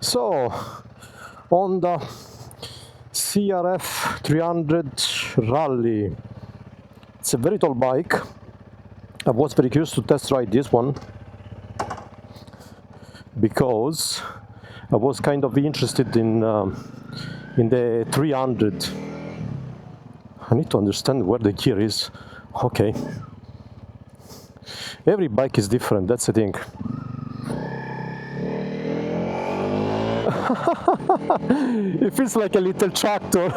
So, Honda CRF 300 Rally. It's a very tall bike. I was very curious to test ride this one because I was kind of interested in the 300. I need to understand where the gear is. Okay. Every bike is different, that's the thing. It feels like a little tractor.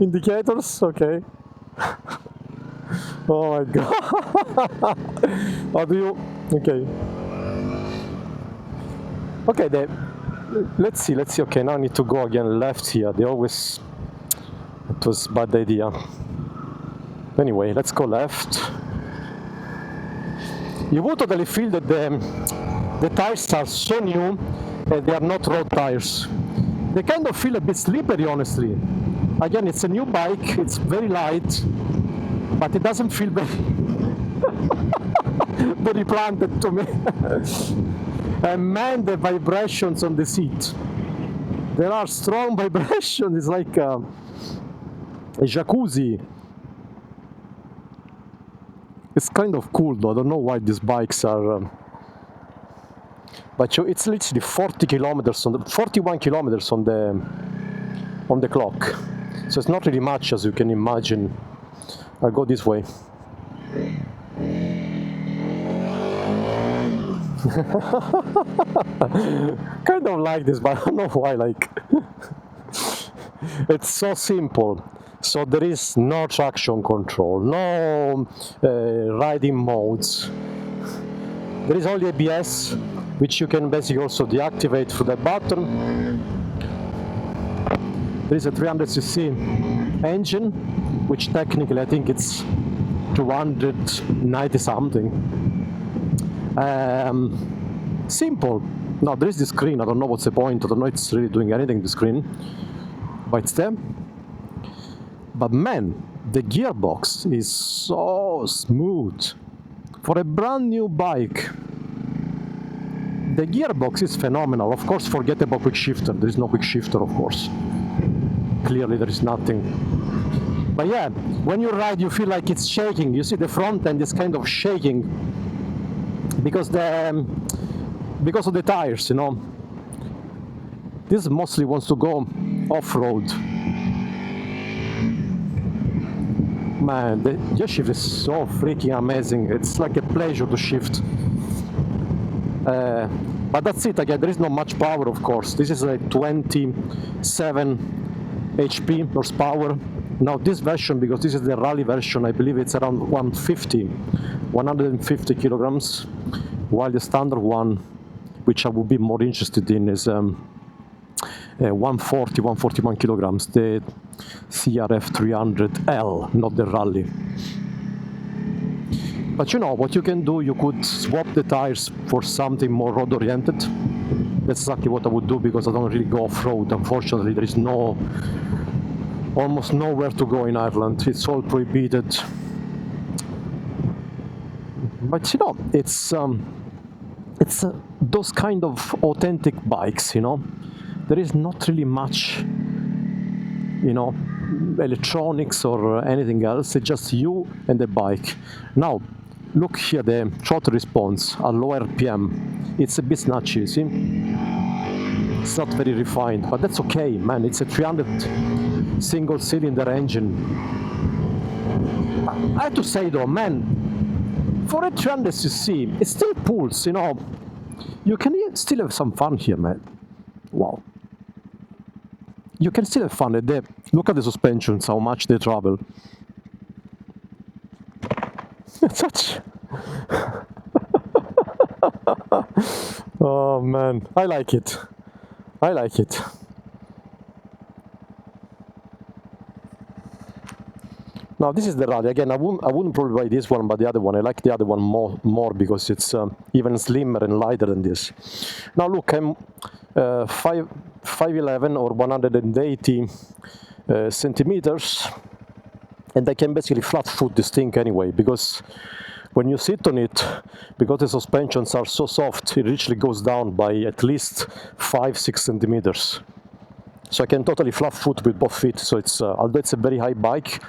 Indicators, okay. Oh my god. How do you... Okay. Okay, let's see. Okay, now I need to go again left here. They always... It was a bad idea. Anyway, let's go left. You would totally feel that the tires are so new and they are not road tires. They kind of feel a bit slippery, honestly. Again, it's a new bike, it's very light, but it doesn't feel very, very planted to me. And man, the vibrations on the seat. There are strong vibrations, it's like a jacuzzi. It's kind of cool though, I don't know why these bikes are... but it's literally 41 kilometers on the clock. So it's not really much, as you can imagine. I'll go this way. Kind of like this, but I don't know why. Like, it's so simple. So there is no traction control, no riding modes. There is only ABS, which you can basically also deactivate through that button. There is a 300cc engine, which technically I think it's 290 something. Simple. Now there is the screen, I don't know what's the point, I don't know if it's really doing anything, the screen, but it's there. But man, the gearbox is so smooth. For a brand new bike, the gearbox is phenomenal. Of course, forget about quick shifter, there is no quick shifter, of course. Clearly there is nothing. But yeah, when you ride you feel like it's shaking. You see the front end is kind of shaking because of the tires, you know. This mostly wants to go off-road. Man, the gear shift is so freaking amazing. It's like a pleasure to shift. But that's it. Again, there is not much power, of course. This is a 27 HP horsepower. Now this version, because this is the rally version, I believe it's around 150 kilograms, while the standard one, which I would be more interested in, is 141 kilograms, the CRF 300L, not the rally. But you know what you can do, you could swap the tires for something more road oriented. That's exactly what I would do, because I don't really go off-road. Unfortunately, there is almost nowhere to go in Ireland. It's all prohibited. But you know, it's those kind of authentic bikes, you know. There is not really much, you know, electronics or anything else. It's just you and the bike. Now, look here, the throttle response at low RPM. It's a bit snatchy, see? It's not very refined, but that's okay, man. It's a 300 single-cylinder engine. I have to say though, man, for a 300cc, it still pulls, you know. You can still have some fun here, man. Wow. You can still have fun. Look at the suspensions, how much they travel. It's such... Oh man, I like it. I like it. Now this is the rally. Again, I wouldn't probably buy this one, but the other one. I like the other one more because it's even slimmer and lighter than this. Now look, I'm 5'11" or 180 centimeters, and I can basically flat foot this thing anyway, because when you sit on it, because the suspensions are so soft, it literally goes down by at least 5-6 centimeters. So I can totally flat foot with both feet. So it's although it's a very high bike,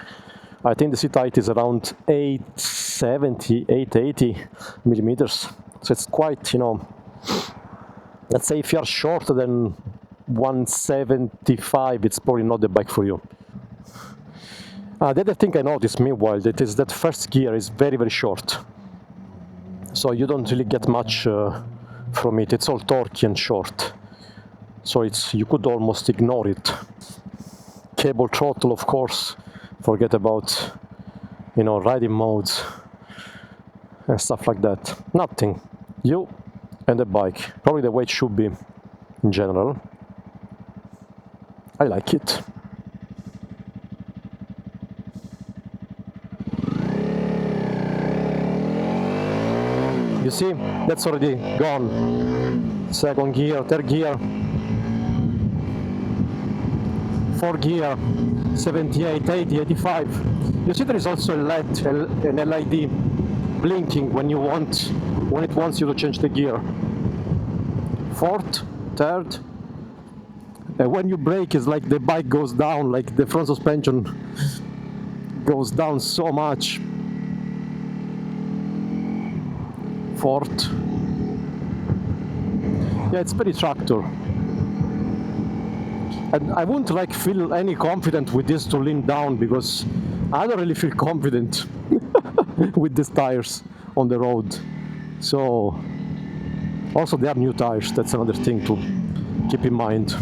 I think the seat height is around 870, 880 millimeters. So it's quite, let's say if you are shorter than 175, it's probably not the bike for you. The other thing I noticed meanwhile that is that first gear is very, very short. So you don't really get much from it. It's all torquey and short. So you could almost ignore it. Cable throttle, of course. Forget about, riding modes and stuff like that. Nothing. You and the bike. Probably the way it should be in general. I like it. You see, that's already gone. Second gear, third gear, fourth gear, 78, 80, 85. You see there is also an LED blinking when it wants you to change the gear. Fourth, third. And when you brake, it's like the bike goes down, like the front suspension goes down so much. Fourth. Yeah, it's very tractor. And I wouldn't feel any confident with this to lean down because I don't really feel confident with these tires on the road. So also they are new tires, that's another thing to keep in mind.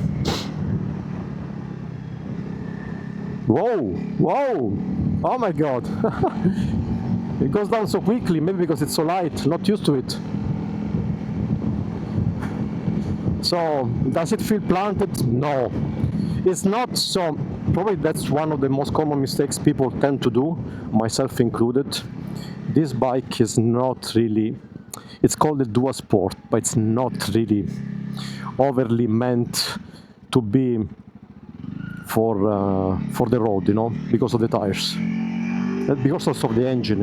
Whoa, oh my god. It goes down so quickly, maybe because it's so light, not used to it. So, does it feel planted? No. It's not. So, probably that's one of the most common mistakes people tend to do, myself included. This bike is not really, it's called a Dual Sport, but it's not really overly meant to be for the road, because of the tires. Because also of the engine,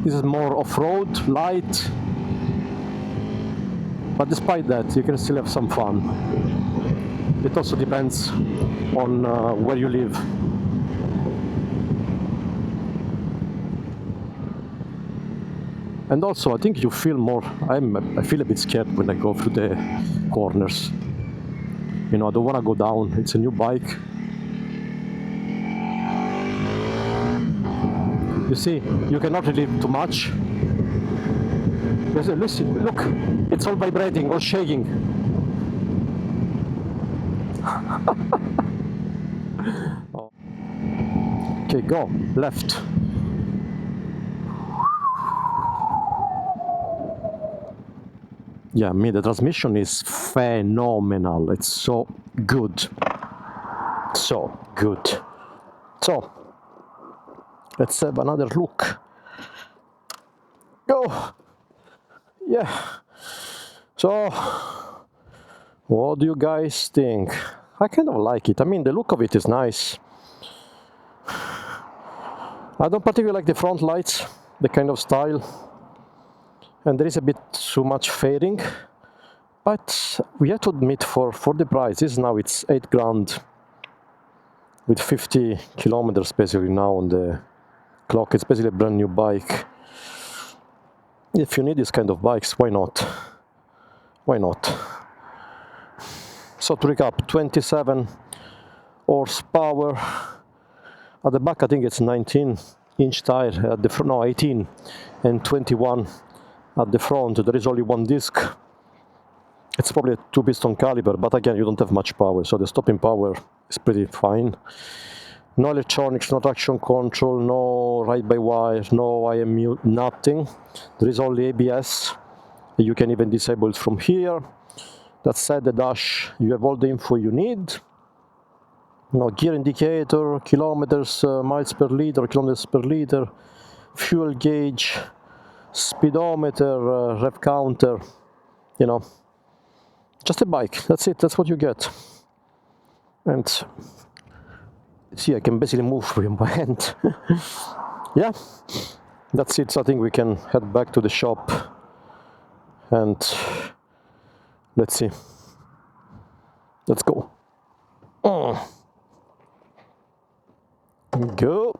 This is more off-road, light, but despite that, you can still have some fun. It also depends on where you live. And also, I think you feel more, I feel a bit scared when I go through the corners. I don't want to go down, it's a new bike. You see, you cannot really too much. Listen, look, it's all vibrating, all shaking. Okay, go, left. Yeah, the transmission is phenomenal. It's so good. So good. So, let's have another look. Go! Yeah. So, what do you guys think? I kind of like it. The look of it is nice. I don't particularly like the front lights, the kind of style. And there is a bit too much fading. But we have to admit for the price, it's 8 grand with 50 kilometers basically now on the clock. It's basically a brand new bike. If you need this kind of bikes, why not? Why not? So to recap, 27 horsepower. At the back I think it's 19-inch tire, at the front, no, 18 and 21 at the front. There is only one disc. It's probably a 2-piston caliper, but again, you don't have much power, so the stopping power is pretty fine. No electronics, no traction control, no ride-by-wire, no IMU, nothing. There is only ABS. You can even disable it from here. That said, the dash, you have all the info you need. No gear indicator, kilometers, miles per liter, kilometers per liter, fuel gauge, speedometer, rev counter, just a bike. That's it. That's what you get. And see, I can basically move with my hand. yeah, that's it. So I think we can head back to the shop and let's see. Let's go. Go.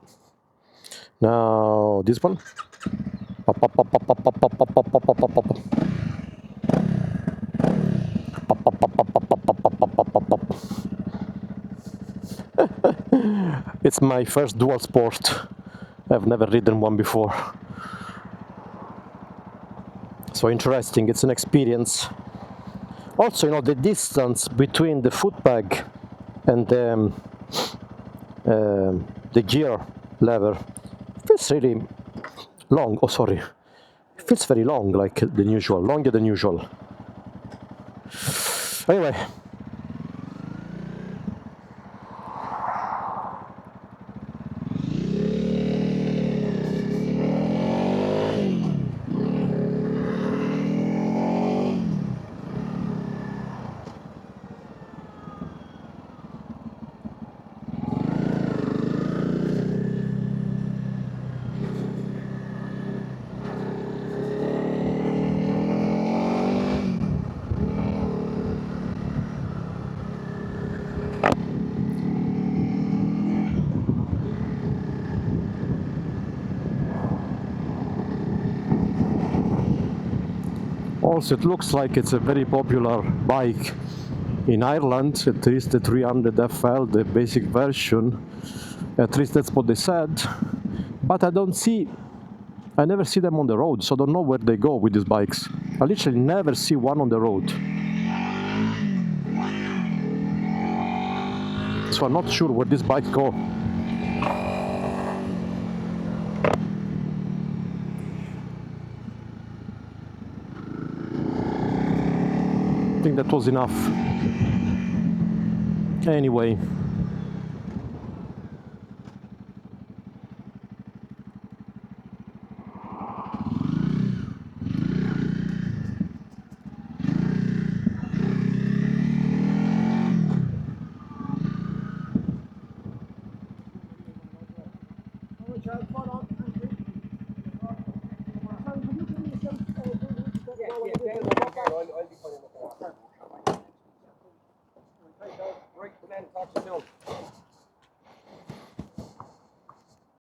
Now this one. Pop, pop, pop, pop, pop, pop, pop, pop, pop, pop, pop, pop. Pop, pop, pop, pop, pop, pop, pop, pop, pop, pop, pop. It's my first dual sport. I've never ridden one before. So interesting, it's an experience. Also, you know, the distance between the foot peg and the gear lever feels really long. Oh, sorry. It feels very long, like the usual, longer than usual. Anyway. Also, it looks like it's a very popular bike in Ireland, at least the 300 FL, the basic version. At least that's what they said. But I never see them on the road, so I don't know where they go with these bikes. I literally never see one on the road. So I'm not sure where these bikes go. I think that was enough. Anyway,